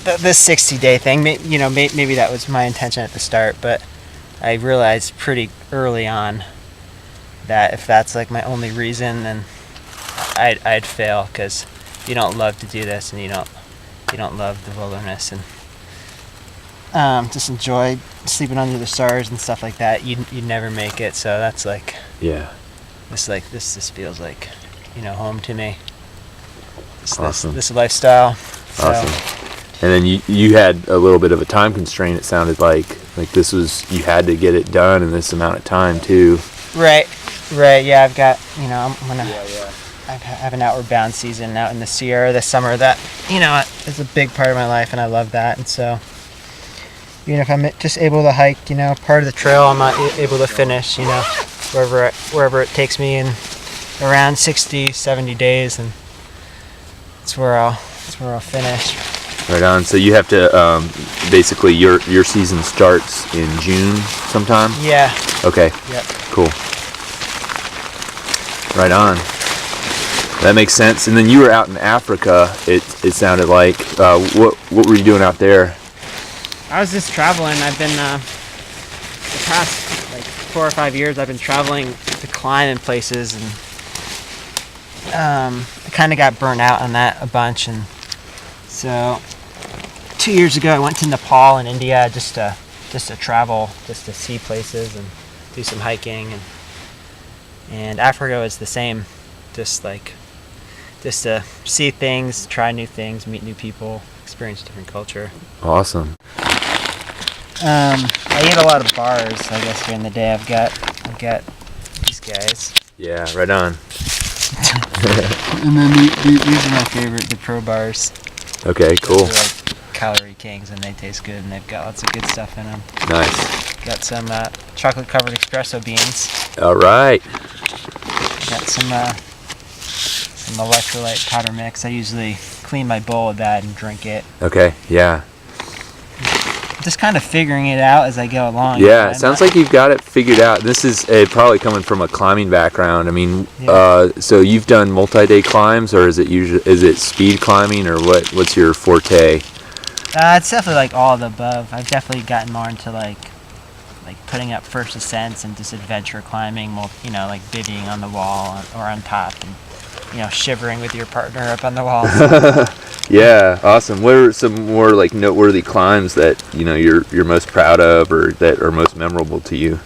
this 60-day thing. Maybe that was my intention at the start, but I realized pretty early on that if that's like my only reason, then I'd fail, because you don't love to do this, and you don't love the wilderness, and just enjoy sleeping under the stars and stuff like that. You'd never make it. So that's like, yeah, this feels like home to me. Awesome. This lifestyle. So. Awesome. And then you had a little bit of a time constraint. It sounded like this was, you had to get it done in this amount of time too. Right. Yeah, I've got I have an outward bound season out in the Sierra this summer that is a big part of my life, and I love that. And so if I'm just able to hike part of the trail, I'm not able to finish wherever it takes me in around 60-70 days, and that's where I'll finish. Right on. So you have to basically your season starts in June sometime? Yeah. Okay. Yep. Cool. Right on. That makes sense. And then you were out in Africa, it sounded like. What were you doing out there? I was just traveling. I've been the past 4 or 5 years I've been traveling to climb in places, and I kind of got burnt out on that a bunch, and so 2 years ago I went to Nepal and India just to travel, just to see places and do some hiking, and Africa was the same, just to see things, try new things, meet new people, experience different culture. Awesome. I eat a lot of bars, I guess, during the day. I've got these guys. Yeah, right on. And then these are my favorite, the Pro bars. Okay, cool. They're like calorie kings, and they taste good, and they've got lots of good stuff in them. Nice. Got some chocolate-covered espresso beans. All right. Got some electrolyte powder mix. I usually clean my bowl of that and drink it. Okay, yeah. Just kind of figuring it out as I go along. Yeah, it sounds like you've got it figured out. This is probably coming from a climbing background. I mean, yeah. So you've done multi-day climbs, or is it speed climbing, or what's your forte? It's definitely like all of the above. I've definitely gotten more into like putting up first ascents and just adventure climbing, like bivvying on the wall or on top, and shivering with your partner up on the wall. Yeah, awesome. What are some more noteworthy climbs that you're most proud of, or that are most memorable to you?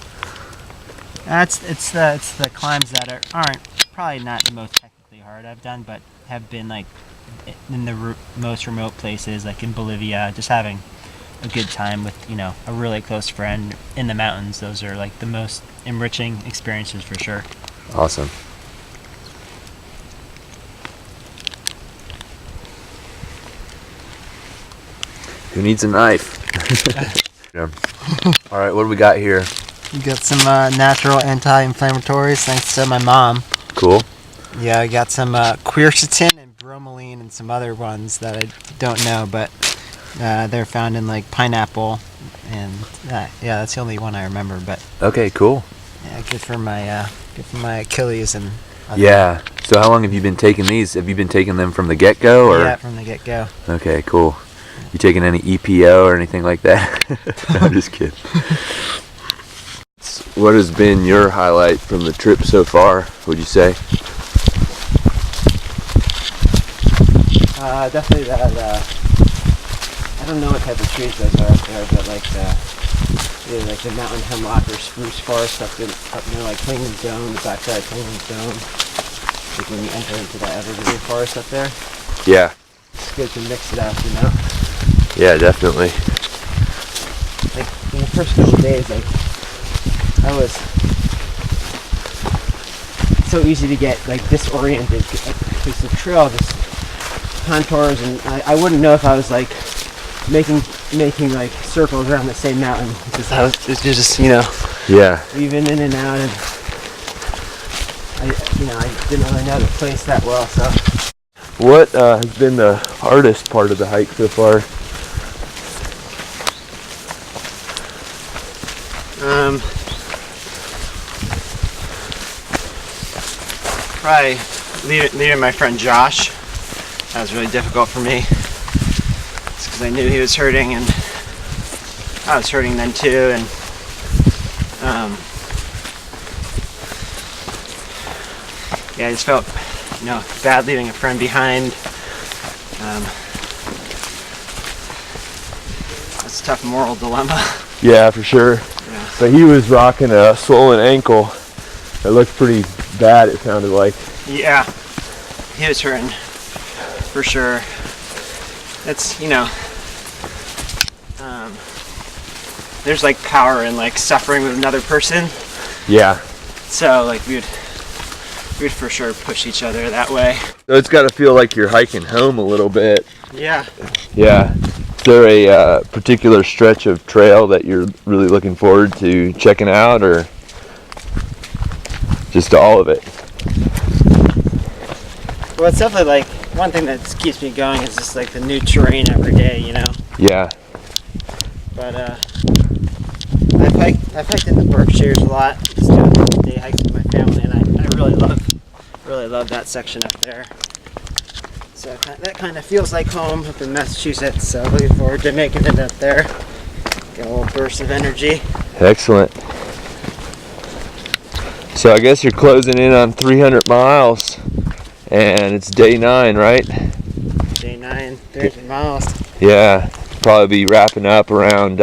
It's the climbs that aren't probably not the most technically hard I've done, but have been in the most remote places, like in Bolivia, just having a good time with a really close friend in the mountains. Those are the most enriching experiences for sure. Awesome. Who needs a knife? Yeah. All right, what do we got here? We got some natural anti-inflammatories, thanks to my mom. Cool. Yeah, I got some quercetin and bromelain and some other ones that I don't know, but they're found in pineapple, and that's the only one I remember. But okay, cool. Yeah, good for my Achilles and. Yeah. So how long have you been taking these? Have you been taking them from the get-go, or? Yeah, from the get-go. Okay, cool. You taking any EPO or anything like that? No, I'm just kidding. What has been your highlight from the trip so far, would you say? Definitely that, I don't know what type of trees those are up there, but either the mountain hemlock or spruce forest up near Clingman's Dome, the backside of Clingman's Dome. When you enter into that evergreen forest up there. Yeah. It's good to mix it up, Yeah, definitely. In the first couple of days, I was so easy to get disoriented because the trail just contours, and I wouldn't know if I was making circles around the same mountain because I was just Yeah. weaving in and out, and I didn't really know the place that well. So What has been the hardest part of the hike so far? Probably leaving my friend Josh. That was really difficult for me. It's because I knew he was hurting, and I was hurting then too, and yeah, I just felt, bad leaving a friend behind. That's a tough moral dilemma. Yeah, for sure. Yeah. But he was rocking a swollen ankle. It looked pretty bad, it sounded like. Yeah, he was hurting for sure. It's, there's like power in like suffering with another person. Yeah. So like we'd for sure push each other that way. So it's got to feel like you're hiking home a little bit. Yeah. Yeah. Is there a particular stretch of trail that you're really looking forward to checking out, or just all of it? Well, it's definitely like one thing that keeps me going is just like the new terrain every day, Yeah. But I've hiked in the Berkshires a lot, just doing day hikes with my family, and I really love that section up there. So that kind of feels like home up in Massachusetts. So looking forward to making it up there. Get a little burst of energy. Excellent. So I guess you're closing in on 300 miles, and it's day 9, right? Day 9, 300 miles. Yeah, probably be wrapping up around,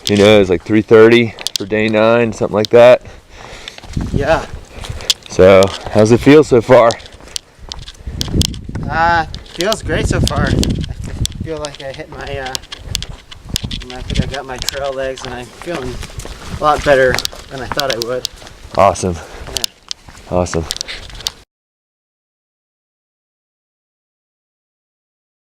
who knows, like 3:30 for day 9, something like that. Yeah. So, how's it feel so far? Feels great so far. I feel like I hit my, I think I got my trail legs, and I'm feeling a lot better than I thought I would. Awesome. Yeah. Awesome.